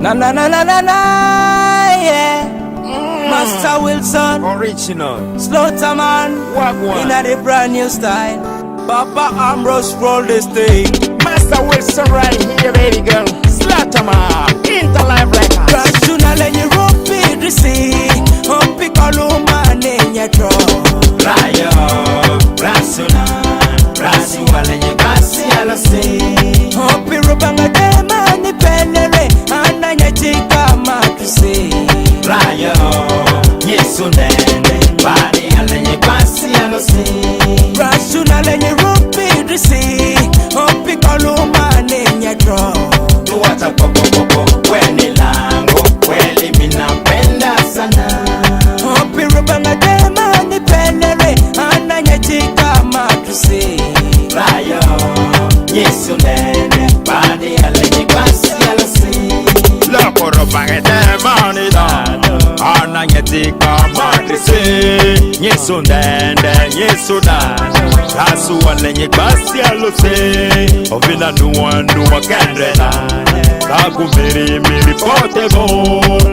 Na na na na na na, yeah. Master Wilson, original Slaughterman, Wagwan. in a brand new style. Papa Ambrose roll this thing. Master Wilson right here, baby girl. Slaughterman, Interlife Records. Rational and you rope it, the sea. Hopi Kaluma, Nenya Draw. Rayo, Rational, Rational and you Bassi Alasi. Hopi Rubanga Dema, ni Penere, Ananya Chika Matuse. Rayo, Yesunene, Badi and you Bassi Alasi. Rational and you rope it, the sea. Hopi Kaluma, Nenya Draw. Tuwata popo, weni lango, kweli minapenda sana. Hopi Rubanga Dema, ni Penere, Ananya Chika Matuse. Rayo, Yesunene, Badi and you Bassi Alasi. Loko robanga demani da. Ananyetika matise. Nyesundende, nyesudane. Rasu walenye basi alose. Ovina nuwa kendrela. Kakumiri miri pote bo.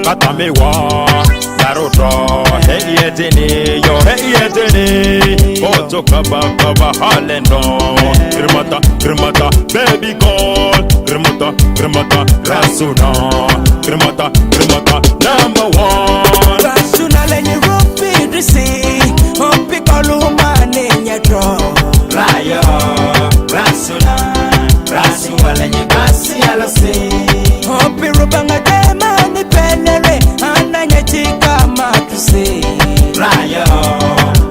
Katamewa. Naruto, hey yetini, yo hey yetini. Oto kaba halendo. Grimata, baby girl. Grimata, rasuna. Grimata, number one. Rational and you rope it, the sea. Hopi Kaluma, Nenya Draw. Rayo, Rasuna, Rasual and you Bassi Alasi. Hopi Rubanga Dema, ni Penere, Ananya Chika Matuse. Rayo,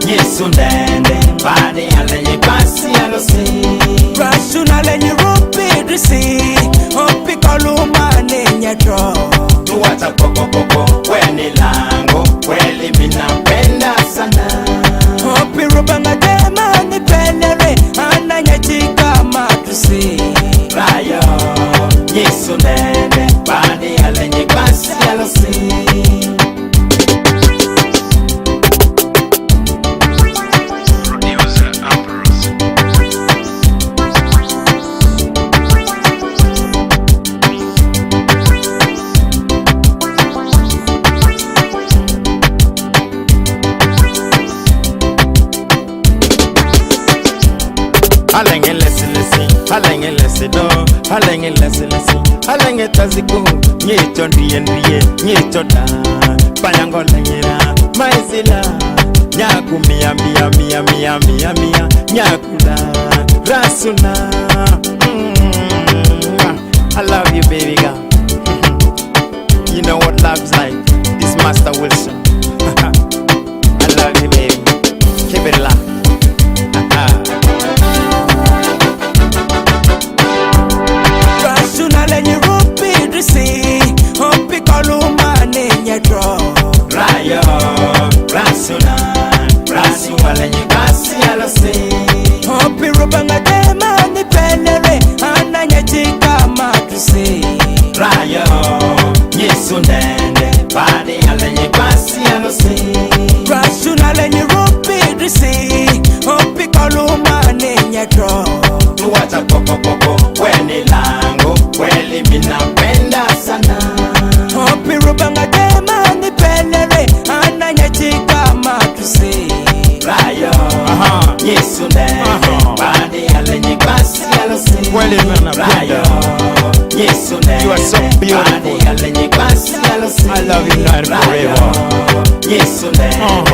Yesundende, Badi and you Bassi Alasi. Rational and you rope it, the sea. Hopi Kaluma, Nenya Draw. Tuwata popo, weni lango, kweli minapenda sana. Hopi Rubanga Dema, ni Penere, Ananya Chika Matuse. Rayo, Yesundende, Badi and you Bassi Alasi. Halenge lesi do. Halenge lesi. Halenge taziku. Nyeto ndiye. Nyeto da. Panyango lengera. Maizila. Nyaku mia. Nyakula. Rasuna. I love you, baby girl. You know what love's like. This Master Wilson. I love you, baby. Keep it locked. Rational and you rope it, the sea. Hopi Kaluma, Nenya Draw. Rayo, Rasuna, Rasual and you Bassi Alasi. Hopi Rubanga Dema, ni Penere, Ananya Chika Matuse. Rayo, Yesundende, Badi and you Bassi Alasi. Rational and you rope it, the sea. Hopi Kaluma, Nenya Draw. Tuwata popo, weni lango, kweli minapenda sana. Hopi Rubanga Dema, ni Penere, Ananya Chika Matuse. Rayo, Yesundende, Badi and you Bassi Alasi. Kweli minapenda. Rayo, Yesundende, You are so beautiful. Badi and you Bassi Alasi. I love you now and forever. Yesundende,